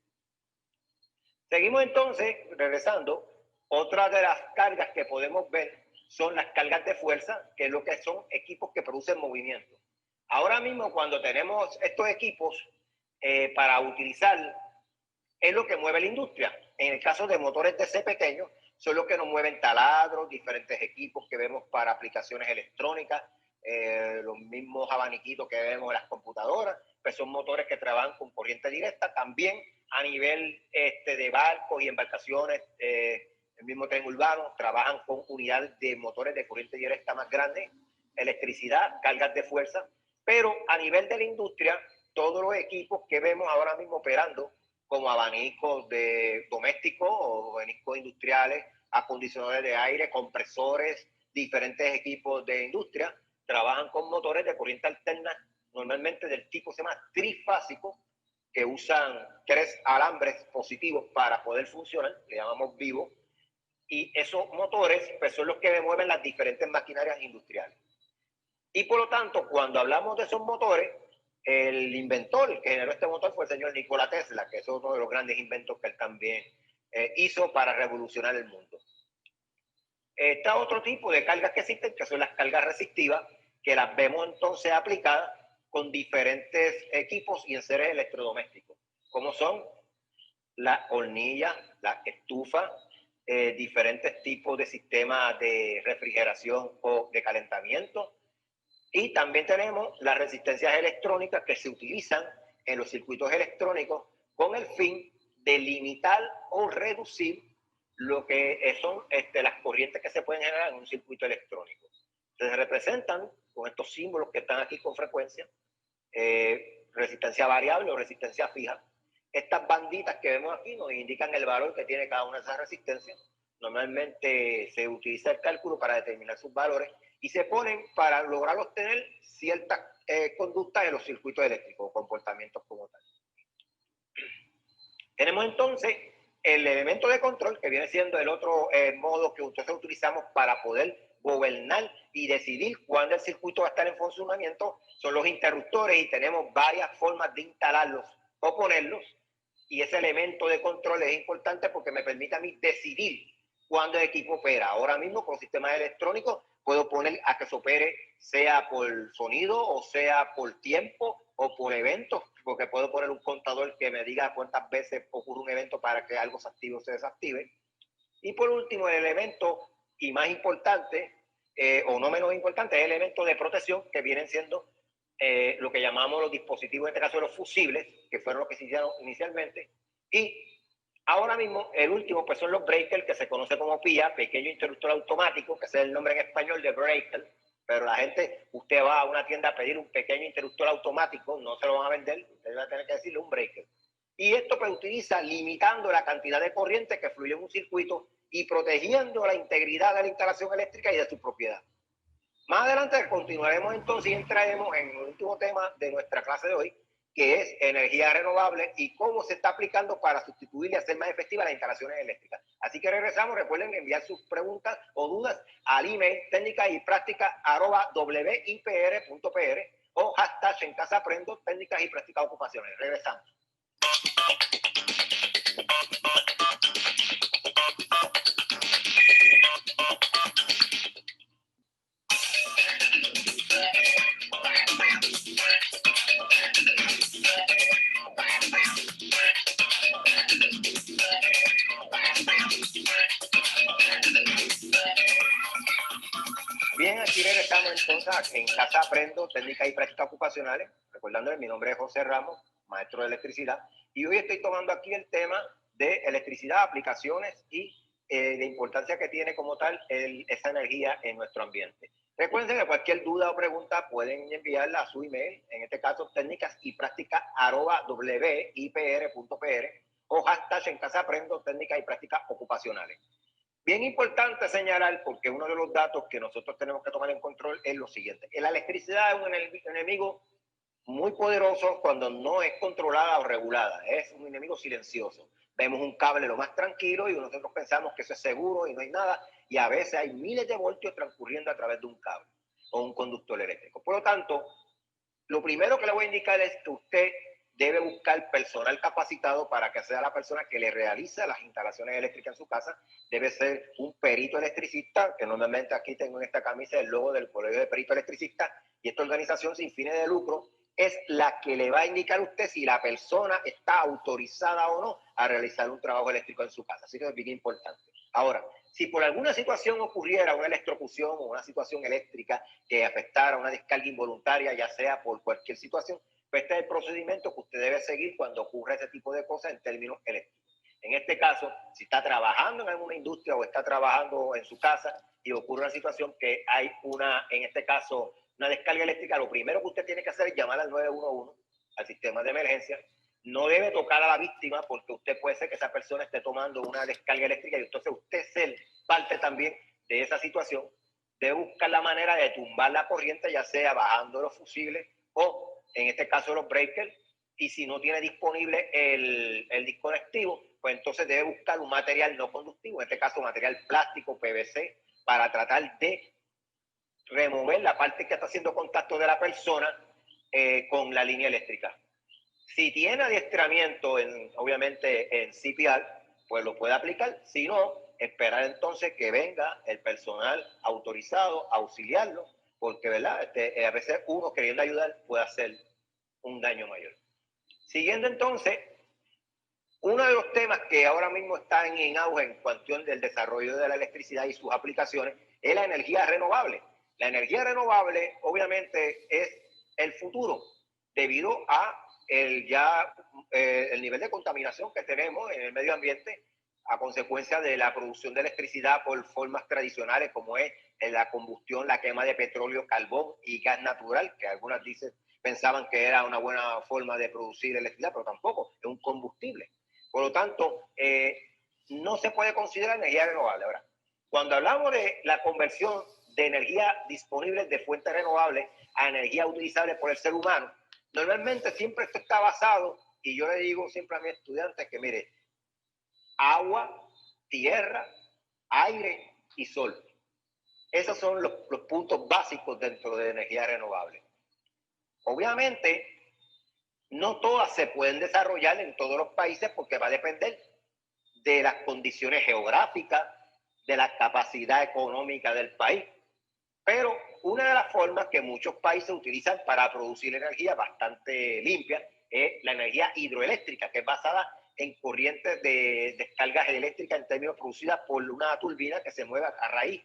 Seguimos entonces, regresando, otra de las cargas que podemos ver son las cargas de fuerza, que es lo que son equipos que producen movimiento. Ahora mismo, cuando tenemos estos equipos para utilizar, es lo que mueve la industria. En el caso de motores DC pequeños, son los que nos mueven taladros, diferentes equipos que vemos para aplicaciones electrónicas, los mismos abaniquitos que vemos en las computadoras, pues son motores que trabajan con corriente directa. También a nivel de barcos y embarcaciones, el mismo tren urbano, trabajan con unidades de motores de corriente directa más grandes, electricidad, cargas de fuerza. Pero a nivel de la industria, todos los equipos que vemos ahora mismo operando, como abanicos domésticos o abanicos industriales, acondicionadores de aire, compresores, diferentes equipos de industria, trabajan con motores de corriente alterna, normalmente del tipo se llama trifásico, que usan 3 alambres positivos para poder funcionar, le llamamos vivo, y esos motores pues, son los que mueven las diferentes maquinarias industriales. Y por lo tanto, cuando hablamos de esos motores, el inventor, el que generó este motor fue el señor Nikola Tesla, que es uno de los grandes inventos que él también hizo para revolucionar el mundo. Está otro tipo de cargas que existen, que son las cargas resistivas, que las vemos entonces aplicadas con diferentes equipos y enseres electrodomésticos, como son las hornillas, las estufas, diferentes tipos de sistemas de refrigeración o de calentamiento. Y también tenemos las resistencias electrónicas que se utilizan en los circuitos electrónicos con el fin de limitar o reducir lo que son las corrientes que se pueden generar en un circuito electrónico. Se representan con estos símbolos que están aquí con frecuencia, resistencia variable o resistencia fija. Estas banditas que vemos aquí nos indican el valor que tiene cada una de esas resistencias. Normalmente se utiliza el cálculo para determinar sus valores y se ponen para lograr obtener ciertas conductas en los circuitos eléctricos o comportamientos como tal. Tenemos entonces el elemento de control, que viene siendo el otro modo que nosotros utilizamos para poder gobernar y decidir cuándo el circuito va a estar en funcionamiento, son los interruptores, y tenemos varias formas de instalarlos o ponerlos. Y ese elemento de control es importante porque me permite a mí decidir cuándo el equipo opera. Ahora mismo con sistemas electrónicos puedo poner a que se opere sea por sonido o sea por tiempo o por eventos, porque puedo poner un contador que me diga cuántas veces ocurre un evento para que algo se active o se desactive. Y por último, el elemento y más importante, o no menos importante, es el elemento de protección que vienen siendo lo que llamamos los dispositivos, en este caso los fusibles, que fueron los que se hicieron inicialmente. Y ahora mismo, el último, pues son los breakers, que se conoce como PIA, pequeño interruptor automático, que ese es el nombre en español de breaker. Pero la gente, usted va a una tienda a pedir un pequeño interruptor automático, no se lo van a vender, usted va a tener que decirle un breaker. Y esto pues utiliza limitando la cantidad de corriente que fluye en un circuito y protegiendo la integridad de la instalación eléctrica y de su propiedad. Más adelante continuaremos entonces y entraremos en el último tema de nuestra clase de hoy, que es energía renovable y cómo se está aplicando para sustituir y hacer más efectivas las instalaciones eléctricas. Así que regresamos, recuerden enviar sus preguntas o dudas al email técnicas y prácticas @wipr.pr o hashtag en casa aprendo técnicas y prácticas ocupacionales. Regresamos. Bien, aquí regresamos entonces en Casa Aprendo, técnicas y prácticas ocupacionales. Recordándoles, mi nombre es José Ramos, maestro de electricidad, y hoy estoy tomando aquí el tema de electricidad, aplicaciones y la importancia que tiene como tal esa energía en nuestro ambiente. Recuerden que cualquier duda o pregunta pueden enviarla a su email, en este caso técnicas y prácticas @wipr.pr o hashtag en Casa Aprendo, técnicas y prácticas ocupacionales. Bien importante señalar, porque uno de los datos que nosotros tenemos que tomar en control es lo siguiente. La electricidad es un enemigo muy poderoso cuando no es controlada o regulada. Es un enemigo silencioso. Vemos un cable lo más tranquilo y nosotros pensamos que eso es seguro y no hay nada. Y a veces hay miles de voltios transcurriendo a través de un cable o un conductor eléctrico. Por lo tanto, lo primero que le voy a indicar es que usted debe buscar personal capacitado para que sea la persona que le realice las instalaciones eléctricas en su casa. Debe ser un perito electricista, que normalmente aquí tengo en esta camisa el logo del Colegio de Perito Electricista, y esta organización sin fines de lucro es la que le va a indicar a usted si la persona está autorizada o no a realizar un trabajo eléctrico en su casa. Así que es bien importante. Ahora, si por alguna situación ocurriera una electrocución o una situación eléctrica que afectara una descarga involuntaria, ya sea por cualquier situación, pues este es el procedimiento que usted debe seguir cuando ocurre ese tipo de cosas en términos eléctricos. En este caso, si está trabajando en alguna industria o está trabajando en su casa y ocurre una situación que hay en este caso, una descarga eléctrica, lo primero que usted tiene que hacer es llamar al 911, al sistema de emergencia. No debe tocar a la víctima porque usted puede ser que esa persona esté tomando una descarga eléctrica y entonces usted ser parte también de esa situación. Debe buscar la manera de tumbar la corriente, ya sea bajando los fusibles o, en este caso, los breakers. Y si no tiene disponible el disconectivo, pues entonces debe buscar un material no conductivo, en este caso material plástico, PVC, para tratar de remover la parte que está haciendo contacto de la persona con la línea eléctrica. Si tiene adiestramiento, obviamente en CPR, pues lo puede aplicar. Si no, esperar entonces que venga el personal autorizado a auxiliarlo, porque ¿verdad? A veces uno queriendo ayudar puede hacer un daño mayor. Siguiendo entonces, uno de los temas que ahora mismo están en auge en cuestión del desarrollo de la electricidad y sus aplicaciones es la energía renovable. La energía renovable obviamente es el futuro debido a el nivel de contaminación que tenemos en el medio ambiente a consecuencia de la producción de electricidad por formas tradicionales como es la combustión, la quema de petróleo, carbón y gas natural, que algunas pensaban que era una buena forma de producir electricidad, pero tampoco, es un combustible. Por lo tanto, no se puede considerar energía renovable. Ahora, cuando hablamos de la conversión de energía disponible de fuentes renovables a energía utilizable por el ser humano, normalmente siempre esto está basado, y yo le digo siempre a mis estudiantes que mire, agua, tierra, aire y sol. Esos son los puntos básicos dentro de energía renovable. Obviamente, No todas se pueden desarrollar en todos los países porque va a depender de las condiciones geográficas, de la capacidad económica del país. Pero una de las formas que muchos países utilizan para producir energía bastante limpia es la energía hidroeléctrica, que es basada en corrientes de descargas eléctricas en términos producidas por una turbina que se mueve a raíz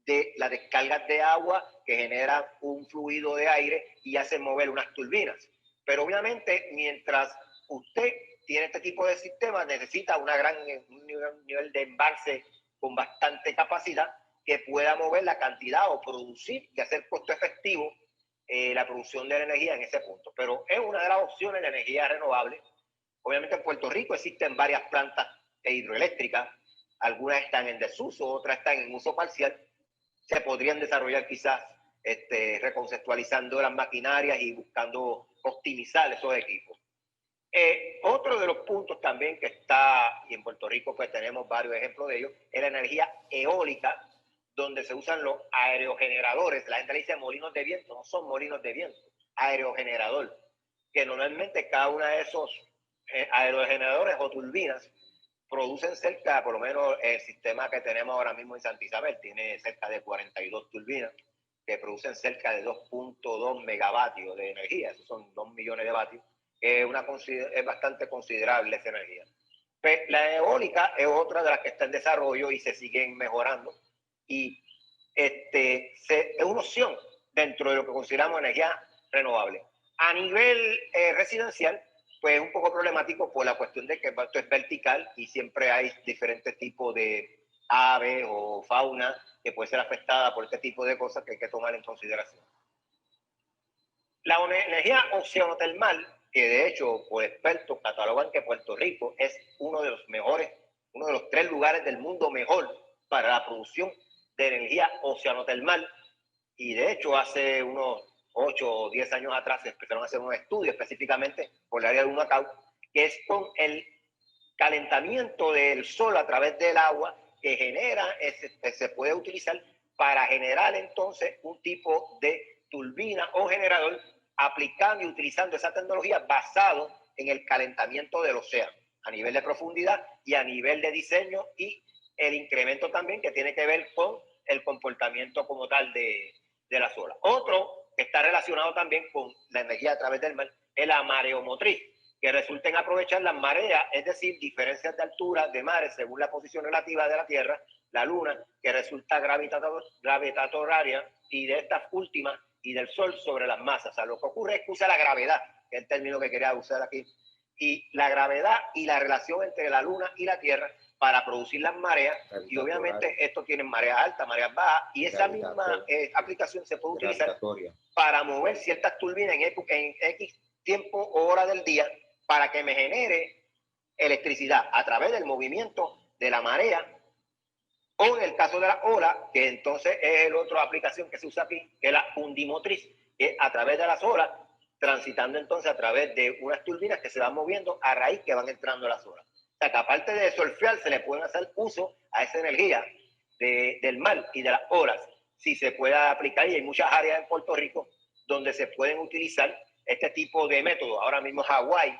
de las descargas de agua que generan un fluido de aire y hacen mover unas turbinas. Pero obviamente, mientras usted tiene este tipo de sistemas, necesita un nivel de embalse con bastante capacidad que pueda mover la cantidad o producir y hacer costo efectivo la producción de la energía en ese punto. Pero es una de las opciones de energía renovable. Obviamente en Puerto Rico existen varias plantas hidroeléctricas, algunas están en desuso, otras están en uso parcial. Se podrían desarrollar quizás reconceptualizando las maquinarias y buscando optimizar esos equipos. Otro de los puntos también que está, y en Puerto Rico pues tenemos varios ejemplos de ello, es la energía eólica, donde se usan los aerogeneradores. La gente le dice molinos de viento, no son molinos de viento, aerogenerador, que normalmente cada uno de esos aerogeneradores o turbinas producen cerca, por lo menos el sistema que tenemos ahora mismo en Santa Isabel, tiene cerca de 42 turbinas que producen cerca de 2.2 megavatios de energía, esos son 2 millones de vatios, es bastante considerable esa energía. Pues la eólica es otra de las que está en desarrollo y se siguen mejorando y es una opción dentro de lo que consideramos energía renovable. A nivel residencial, pues es un poco problemático por la cuestión de que esto es vertical y siempre hay diferentes tipos de aves o fauna que puede ser afectada por este tipo de cosas que hay que tomar en consideración. La energía oceanotermal, que de hecho por expertos catalogan que Puerto Rico es uno de los mejores, uno de los 3 lugares del mundo mejor para la producción de energía oceanotermal, y de hecho hace unos 8 o 10 años atrás se empezaron a hacer un estudio específicamente por el área de Humacao, que es con el calentamiento del sol a través del agua que genera, se puede utilizar para generar entonces un tipo de turbina o generador aplicando y utilizando esa tecnología basado en el calentamiento del océano a nivel de profundidad y a nivel de diseño y el incremento también que tiene que ver con el comportamiento como tal de las olas. Otro que está relacionado también con la energía a través del mar es la mareomotriz, que resulta en aprovechar las mareas, es decir, diferencias de altura de mares según la posición relativa de la Tierra, la Luna, que resulta gravitatoria, y de estas últimas y del Sol sobre las masas. O sea, lo que ocurre es que usa la gravedad, que es el término que quería usar aquí, y la gravedad y la relación entre la Luna y la Tierra para producir las mareas, y obviamente esto tiene mareas altas, mareas bajas, y esa misma aplicación se puede utilizar para mover ciertas turbinas en X tiempo o hora del día para que me genere electricidad a través del movimiento de la marea, o en el caso de la ola, que entonces es la otra aplicación que se usa aquí, que es la undimotriz, que es a través de las olas, transitando entonces a través de unas turbinas que se van moviendo a raíz que van entrando las olas. O sea, que aparte de surfear, se le pueden hacer uso a esa energía del mar y de las olas, si se puede aplicar, y hay muchas áreas en Puerto Rico donde se pueden utilizar este tipo de métodos. Ahora mismo Hawái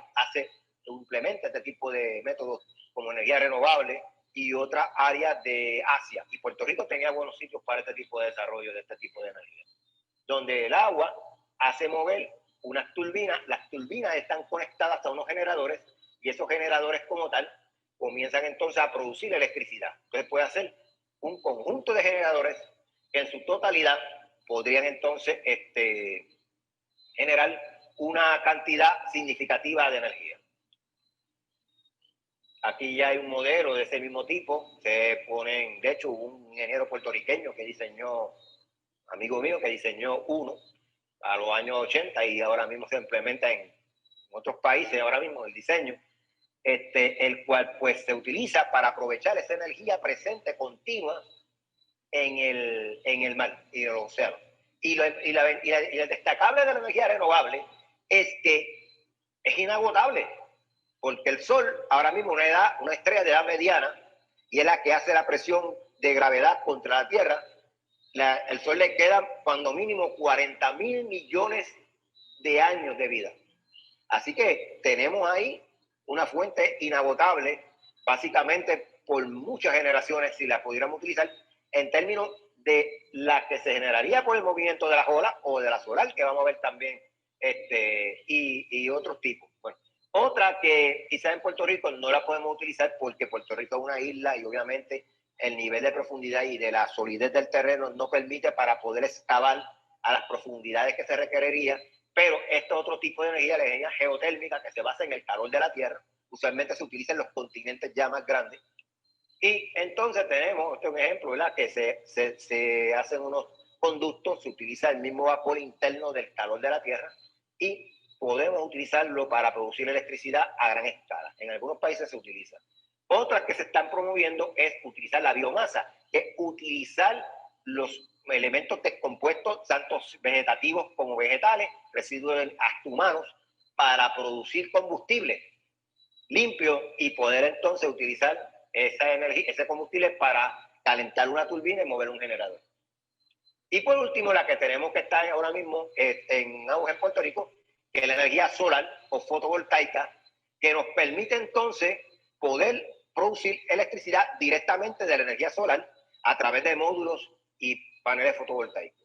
implementa este tipo de métodos como energía renovable, y otras áreas de Asia. Y Puerto Rico tenía buenos sitios para este tipo de desarrollo de este tipo de energía, donde el agua hace mover unas turbinas. Las turbinas están conectadas a unos generadores y esos generadores como tal comienzan entonces a producir electricidad. Entonces puede hacer un conjunto de generadores que en su totalidad podrían entonces generar una cantidad significativa de energía. Aquí ya hay un modelo de ese mismo tipo. Se ponen, de hecho, un ingeniero puertorriqueño que diseñó, amigo mío, que diseñó uno a los años 80 y ahora mismo se implementa en otros países, ahora mismo el diseño, el cual pues se utiliza para aprovechar esa energía presente continua en el mar y el océano. Y el destacable de la energía renovable es que es inagotable, porque el Sol ahora mismo una estrella de edad mediana, y es la que hace la presión de gravedad contra la Tierra. El Sol le queda cuando mínimo 40.000 millones de años de vida. Así que tenemos ahí una fuente inagotable, básicamente por muchas generaciones, si la pudiéramos utilizar, en términos de la que se generaría por el movimiento de las olas o de la solar, que vamos a ver también, y otros tipos. Bueno, otra que quizás en Puerto Rico no la podemos utilizar porque Puerto Rico es una isla y obviamente el nivel de profundidad y de la solidez del terreno no permite para poder excavar a las profundidades que se requeriría, pero este otro tipo de energía, la energía geotérmica, que se basa en el calor de la Tierra, usualmente se utiliza en los continentes ya más grandes. Y entonces tenemos, este es un ejemplo, ¿verdad? Que se hacen unos conductos, se utiliza el mismo vapor interno del calor de la Tierra y podemos utilizarlo para producir electricidad a gran escala. En algunos países se utiliza. Otras que se están promoviendo es utilizar la biomasa, que es utilizar los elementos descompuestos, tanto vegetativos como vegetales, residuos hasta humanos, para producir combustible limpio y poder entonces utilizar esa energía, ese combustible para calentar una turbina y mover un generador. Y por último, la que tenemos que estar ahora mismo en auge en Puerto Rico, que es la energía solar o fotovoltaica, que nos permite entonces poder producir electricidad directamente de la energía solar a través de módulos y paneles fotovoltaicos.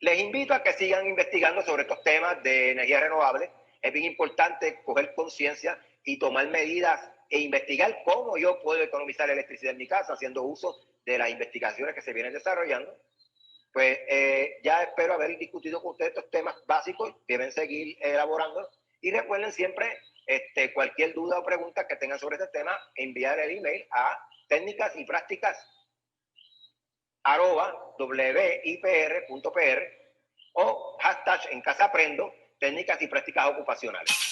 Les invito a que sigan investigando sobre estos temas de energía renovable. Es bien importante coger conciencia y tomar medidas e investigar cómo yo puedo economizar electricidad en mi casa haciendo uso de las investigaciones que se vienen desarrollando. Pues ya espero haber discutido con ustedes estos temas básicos, deben seguir elaborando y recuerden siempre cualquier duda o pregunta que tengan sobre este tema, enviar el email a técnicas.wipr.pr o hashtag en casa aprendo técnicas y prácticas ocupacionales.